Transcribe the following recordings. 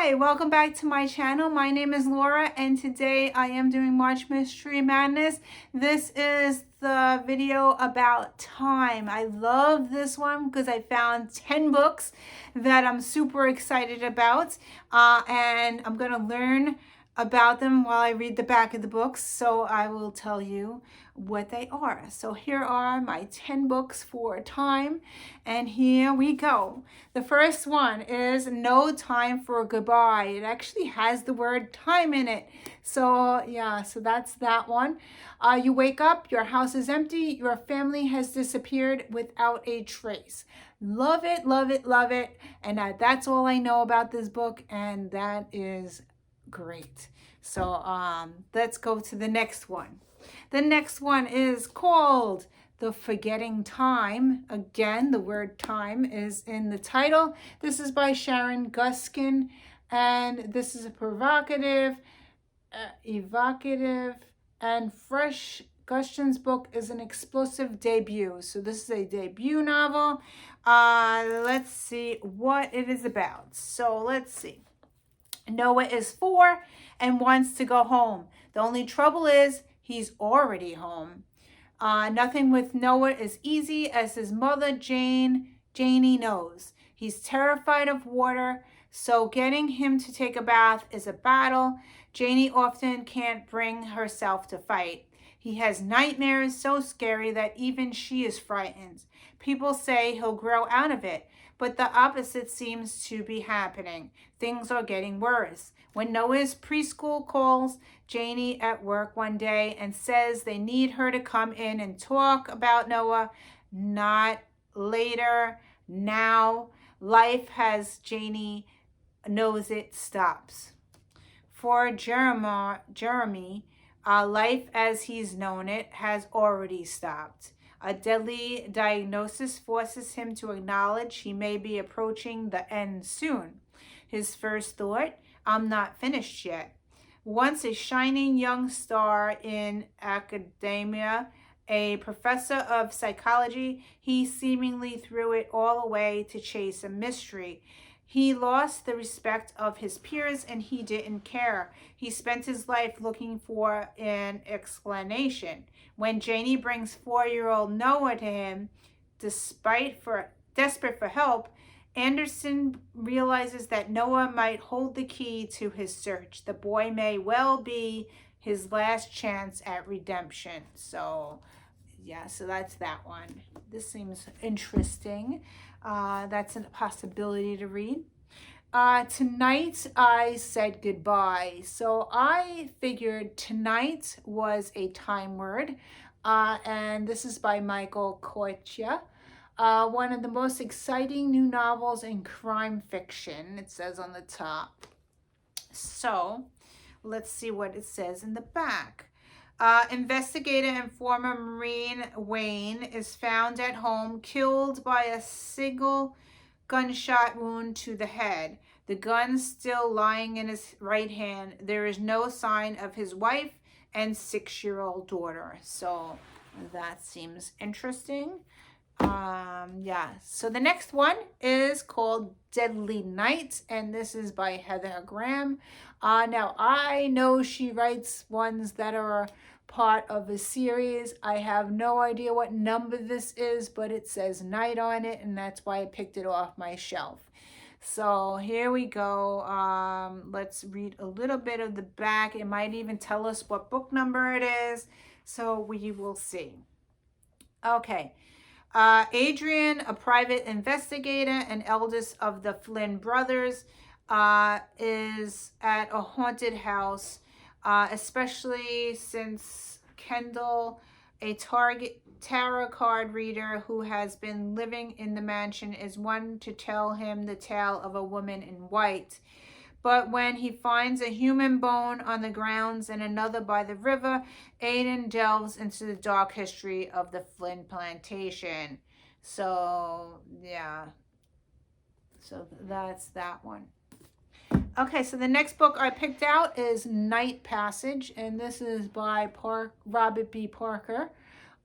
Hi, welcome back to my channel. My name is Laura and today I am doing March Mystery Madness. This is the video about time. I love this one because I found 10 books that I'm super excited about and I'm going to learn about them while I read the back of the books, so I will tell you what they are. So here are my 10 books for time, and here we go. The first one is No Time for Goodbye. It actually has the word time in it. So yeah, so that's that one. You wake up, your house is empty, your family has disappeared without a trace. Love it, love it, love it. And that's all I know about this book, and that is great. So let's go to the next one. The next one is called The Forgetting Time. Again, the word time is in the title. This is by Sharon Guskin, and this is a provocative, evocative, and fresh. Guskin's book is an explosive debut. So this is a debut novel. Let's see what it is about. So let's see. Noah is 4 and wants to go home. The only trouble is he's already home. Nothing with Noah is easy, as his mother, Janie, knows. He's terrified of water, so getting him to take a bath is a battle. Janie often can't bring herself to fight. He has nightmares so scary that even she is frightened. People say he'll grow out of it, but the opposite seems to be happening. Things are getting worse. When Noah's preschool calls Janie at work one day and says they need her to come in and talk about Noah, not later, now, life as Janie knows it stops. For Jeremy, life as he's known it has already stopped. A deadly diagnosis forces him to acknowledge he may be approaching the end soon. His first thought, I'm not finished yet. Once a shining young star in academia, a professor of psychology, he seemingly threw it all away to chase a mystery. He lost the respect of his peers and he didn't care. He spent his life looking for an explanation. When Janie brings 4-year-old Noah to him, desperate for help, Anderson realizes that Noah might hold the key to his search. The boy may well be his last chance at redemption. So yeah, so that's that one. This seems interesting. That's a possibility to read. Tonight I said goodbye. So I figured tonight was a time word. And this is by Michael Courtagonist. One of the most exciting new novels in crime fiction, it says on the top. So let's see what it says in the back. Investigator and former Marine Wayne is found at home, killed by a single gunshot wound to the head. The gun still lying in his right hand. There is no sign of his wife and 6-year-old daughter. So that seems interesting. Yeah, so the next one is called Deadly Night, and this is by Heather Graham. Now I know she writes ones that are part of a series. I have no idea what number this is, but it says night on it, and that's why I picked it off my shelf. So here we go. Let's read a little bit of the back. It might even tell us what book number it is, so we will see. Okay. Adrian, a private investigator and eldest of the Flynn brothers, is at a haunted house, especially since Kendall, a tarot card reader who has been living in the mansion, is one to tell him the tale of a woman in white. But when he finds a human bone on the grounds and another by the river, Aiden delves into the dark history of the Flynn plantation. So, yeah. So that's that one. Okay, so the next book I picked out is Night Passage, and this is by Robert B. Parker.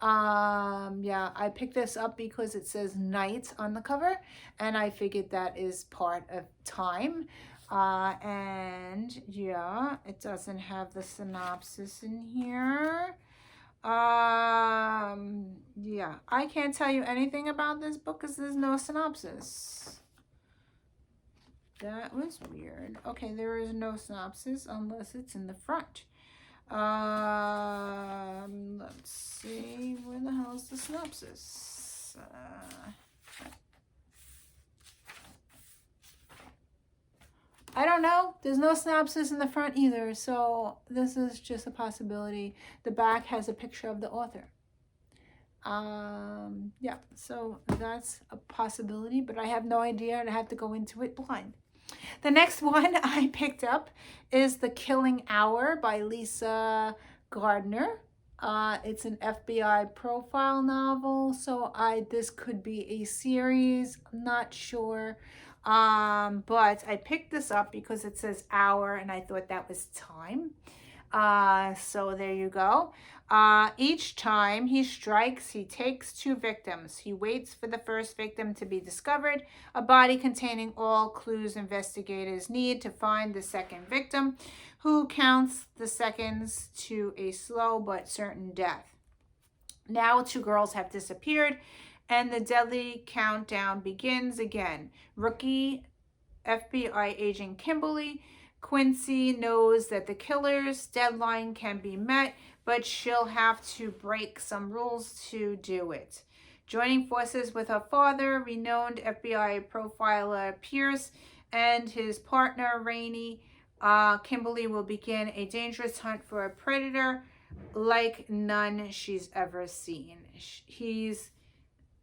Yeah, I picked this up because it says night on the cover, and I figured that is part of time. And yeah, it doesn't have the synopsis in here. Yeah, I can't tell you anything about this book because there's no synopsis. That was weird. Okay, there is no synopsis unless it's in the front. Let's see, where the hell is the synopsis? I don't know. There's no synopsis in the front either, so this is just a possibility. The back has a picture of the author. Yeah, so that's a possibility, but I have no idea and I have to go into it blind. The next one I picked up is The Killing Hour by Lisa Gardner. It's an FBI profile novel, so this could be a series. I'm not sure. But I picked this up because it says hour and I thought that was time. So there you go. Each time he strikes, he takes 2 victims. He waits for the first victim to be discovered, a body containing all clues investigators need to find the second victim, who counts the seconds to a slow but certain death. Now 2 girls have disappeared, and the deadly countdown begins again. Rookie FBI agent Kimberly Quincy knows that the killer's deadline can be met, but she'll have to break some rules to do it. Joining forces with her father, renowned FBI profiler Pierce, and his partner Rainey, Kimberly will begin a dangerous hunt for a predator like none she's ever seen. He's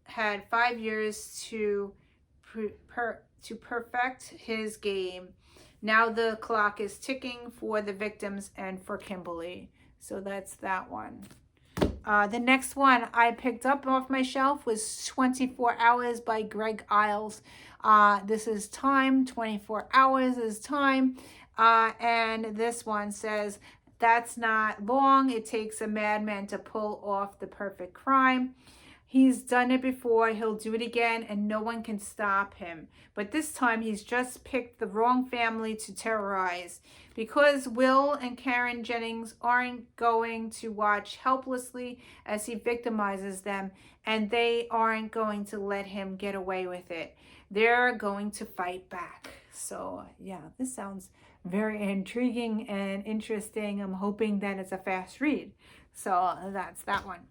had 5 years to perfect his game. Now the clock is ticking for the victims and for Kimberly. So that's that one. The next one I picked up off my shelf was 24 Hours by Greg Iles. This is time. 24 hours is time. And this one says, that's not long. It takes a madman to pull off the perfect crime. He's done it before, he'll do it again, and no one can stop him. But this time he's just picked the wrong family to terrorize. Because Will and Karen Jennings aren't going to watch helplessly as he victimizes them, and they aren't going to let him get away with it. They're going to fight back. So yeah, this sounds very intriguing and interesting. I'm hoping that it's a fast read. So that's that one.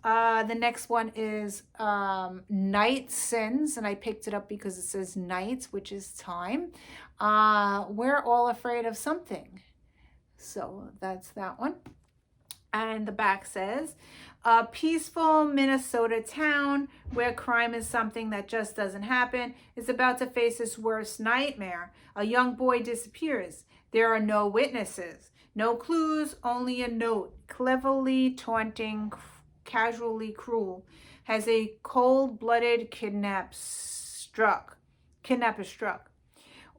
The next one is Night Sins, and I picked it up because it says night, which is time. We're all afraid of something. So that's that one. And the back says, a peaceful Minnesota town where crime is something that just doesn't happen is about to face its worst nightmare. A young boy disappears. There are no witnesses, no clues, only a note, cleverly taunting, casually cruel, has a cold-blooded kidnapper struck.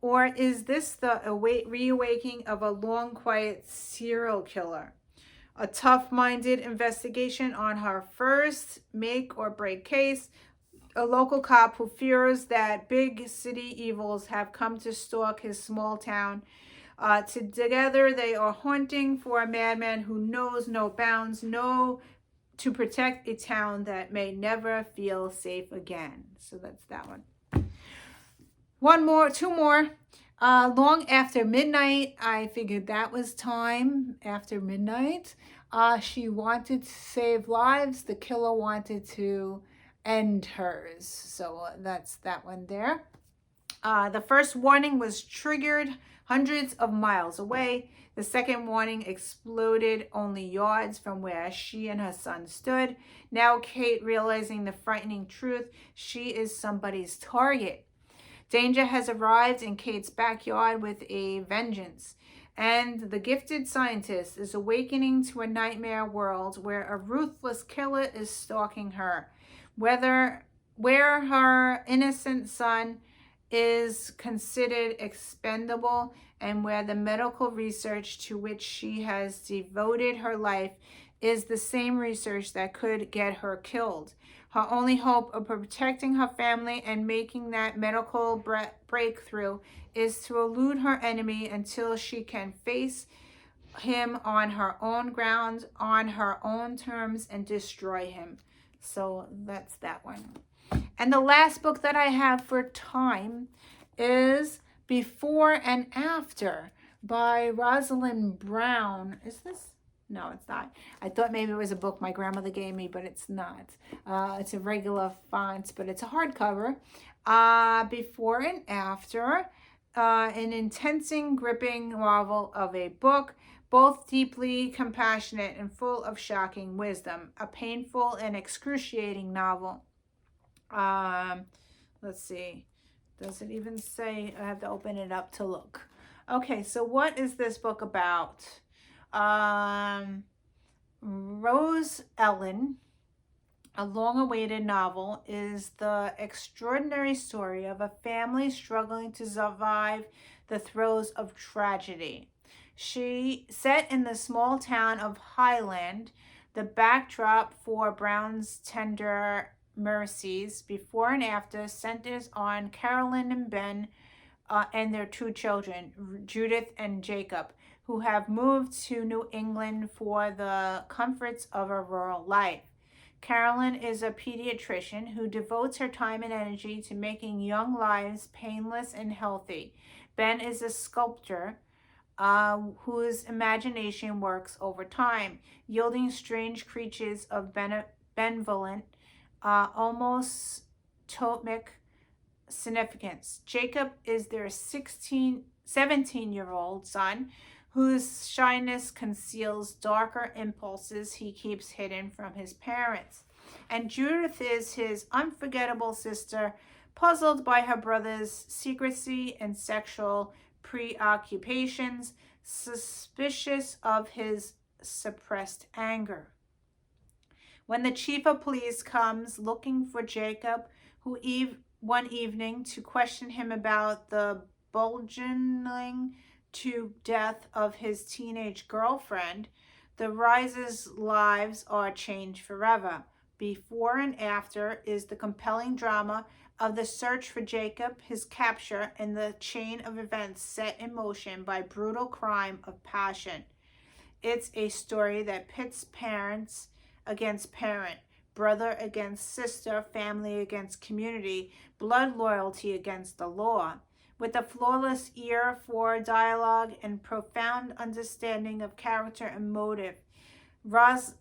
Or is this the reawakening of a long, quiet serial killer? A tough-minded investigation on her first make-or-break case. A local cop who fears that big city evils have come to stalk his small town. Together, they are hunting for a madman who knows no bounds, to protect a town that may never feel safe again. So that's that one. Two more. Long After Midnight. I figured that was time. After midnight. She wanted to save lives. The killer wanted to end hers. So that's that one there. The first warning was triggered hundreds of miles away. The second warning exploded only yards from where she and her son stood. Now Kate, realizing the frightening truth, she is somebody's target. Danger has arrived in Kate's backyard with a vengeance, and the gifted scientist is awakening to a nightmare world where a ruthless killer is stalking her. Where her innocent son is considered expendable, and where the medical research to which she has devoted her life is the same research that could get her killed. Her only hope of protecting her family and making that medical breakthrough is to elude her enemy until she can face him on her own grounds, on her own terms, and destroy him. So that's that one. And the last book that I have for time is Before and After by Rosalind Brown. Is this? No, it's not. I thought maybe it was a book my grandmother gave me, but it's not. It's a regular font, but it's a hardcover. Before and After, an intensing, gripping novel of a book, both deeply compassionate and full of shocking wisdom. A painful and excruciating novel. Let's see. Does it even say? I have to open it up to look. Okay, so what is this book about? Rose Ellen, a long-awaited novel, is the extraordinary story of a family struggling to survive the throes of tragedy. She set in the small town of Highland, the backdrop for Brown's tender mercies. Before and After centers on Carolyn and Ben and their two children, Judith and Jacob, who have moved to New England for the comforts of a rural life. Carolyn is a pediatrician who devotes her time and energy to making young lives painless and healthy. Ben is a sculptor whose imagination works over time, yielding strange creatures of benevolent, almost tomic significance. Jacob is their 17-year-old son, whose shyness conceals darker impulses he keeps hidden from his parents. And Judith is his unforgettable sister, puzzled by her brother's secrecy and sexual preoccupations, suspicious of his suppressed anger. When the chief of police comes looking for Jacob, who one evening to question him about the burgeoning to death of his teenage girlfriend, the Rise's lives are changed forever. Before and After is the compelling drama of the search for Jacob, his capture, and the chain of events set in motion by brutal crime of passion. It's a story that pits parents against parent, brother against sister, family against community, blood loyalty against the law. With a flawless ear for dialogue and profound understanding of character and motive, Rose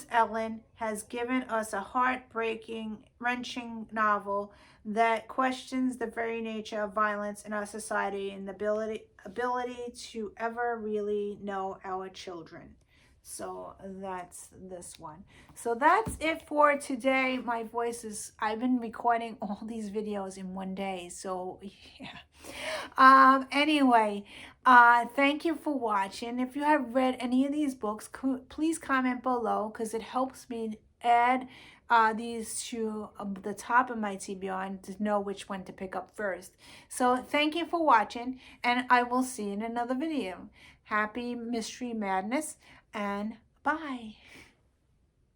Ellen has given us a heartbreaking, wrenching novel that questions the very nature of violence in our society and the ability to ever really know our children. So that's this one. So that's it for today. My voice is, I've been recording all these videos in one day. So yeah. Anyway, thank you for watching. If you have read any of these books, please comment below, because it helps me add these to the top of my TBR to know which one to pick up first. So thank you for watching, and I will see you in another video. Happy Mystery Madness, and bye.